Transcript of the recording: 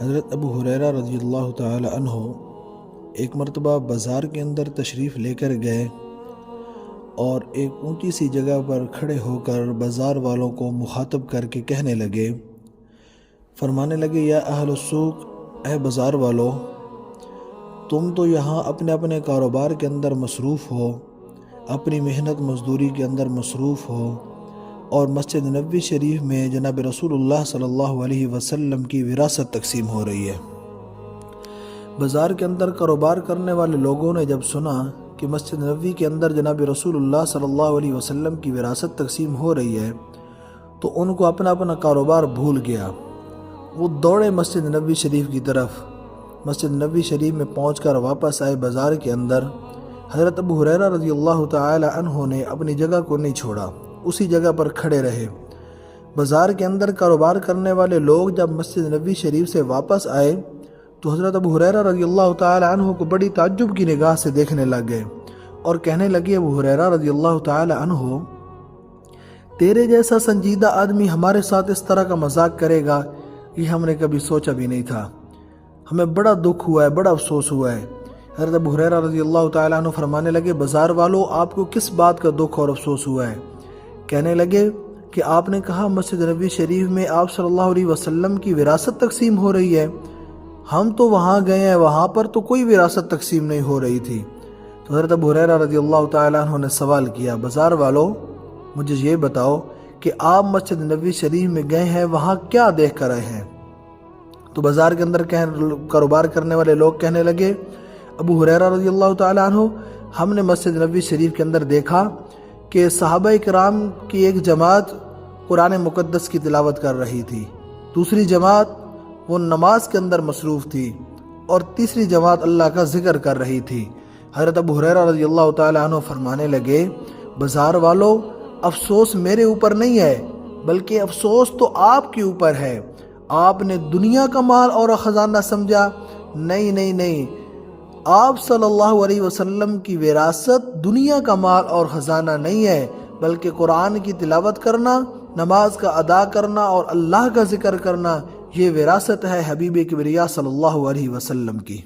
حضرت ابو ہریرہ رضی اللہ تعالی عنہ ایک مرتبہ بازار کے اندر تشریف لے کر گئے اور ایک اونچی سی جگہ پر کھڑے ہو کر بازار والوں کو مخاطب کر کے کہنے لگے، فرمانے لگے، یا اہل السوق، اے بازار والو، تم تو یہاں اپنے اپنے کاروبار کے اندر مصروف ہو، اپنی محنت مزدوری کے اندر مصروف ہو، اور مسجد نبوی شریف میں جناب رسول اللہ صلی اللہ علیہ وسلم کی وراثت تقسیم ہو رہی ہے۔ بازار کے اندر کاروبار کرنے والے لوگوں نے جب سنا کہ مسجد نبوی کے اندر جناب رسول اللہ صلی اللہ علیہ وسلم کی وراثت تقسیم ہو رہی ہے تو ان کو اپنا اپنا کاروبار بھول گیا۔ وہ دوڑے مسجد نبوی شریف کی طرف، مسجد نبوی شریف میں پہنچ کر واپس آئے بازار کے اندر۔ حضرت ابو ہریرہ رضی اللہ تعالی عنہ نے اپنی جگہ کو نہیں چھوڑا، اسی جگہ پر کھڑے رہے۔ بازار کے اندر کاروبار کرنے والے لوگ جب مسجد نبوی شریف سے واپس آئے تو حضرت ابو ہریرہ رضی اللہ تعالی عنہ کو بڑی تعجب کی نگاہ سے دیکھنے لگ گئے اور کہنے لگے، ابو ہریرہ رضی اللہ تعالی عنہ، تیرے جیسا سنجیدہ آدمی ہمارے ساتھ اس طرح کا مذاق کرے گا، یہ ہم نے کبھی سوچا بھی نہیں تھا، ہمیں بڑا دکھ ہوا ہے، بڑا افسوس ہوا ہے۔ حضرت ابو ہریرہ رضی اللہ تعالی عنہ فرمانے لگے، بازار والو، آپ کو کس بات کا دکھ اور افسوس ہوا ہے؟ کہنے لگے کہ آپ نے کہا مسجد نبوی شریف میں آپ صلی اللہ علیہ وسلم کی وراثت تقسیم ہو رہی ہے، ہم تو وہاں گئے ہیں، وہاں پر تو کوئی وراثت تقسیم نہیں ہو رہی تھی۔ تو حضرت ابو ہریرہ رضی اللہ تعالیٰ عنہ نے سوال کیا، بازار والو، مجھے یہ بتاؤ کہ آپ مسجد نبوی شریف میں گئے ہیں، وہاں کیا دیکھ کر آئے ہیں؟ تو بازار کے اندر کاروبار کرنے والے لوگ کہنے لگے، ابو ہریرہ رضی اللہ تعالیٰ عنہ، ہم نے مسجد نبوی شریف کے اندر دیکھا کہ صحابہ کرام کی ایک جماعت قرآن مقدس کی تلاوت کر رہی تھی، دوسری جماعت وہ نماز کے اندر مصروف تھی، اور تیسری جماعت اللہ کا ذکر کر رہی تھی۔ حضرت ابو ہریرہ رضی اللہ تعالیٰ عنہ فرمانے لگے، بازار والو، افسوس میرے اوپر نہیں ہے، بلکہ افسوس تو آپ کے اوپر ہے۔ آپ نے دنیا کا مال اور خزانہ سمجھا، نہیں نہیں نہیں، آپ صلی اللہ علیہ وسلم کی وراثت دنیا کا مال اور خزانہ نہیں ہے، بلکہ قرآن کی تلاوت کرنا، نماز کا ادا کرنا اور اللہ کا ذکر کرنا، یہ وراثت ہے حبیب کبریا صلی اللہ علیہ وسلم کی۔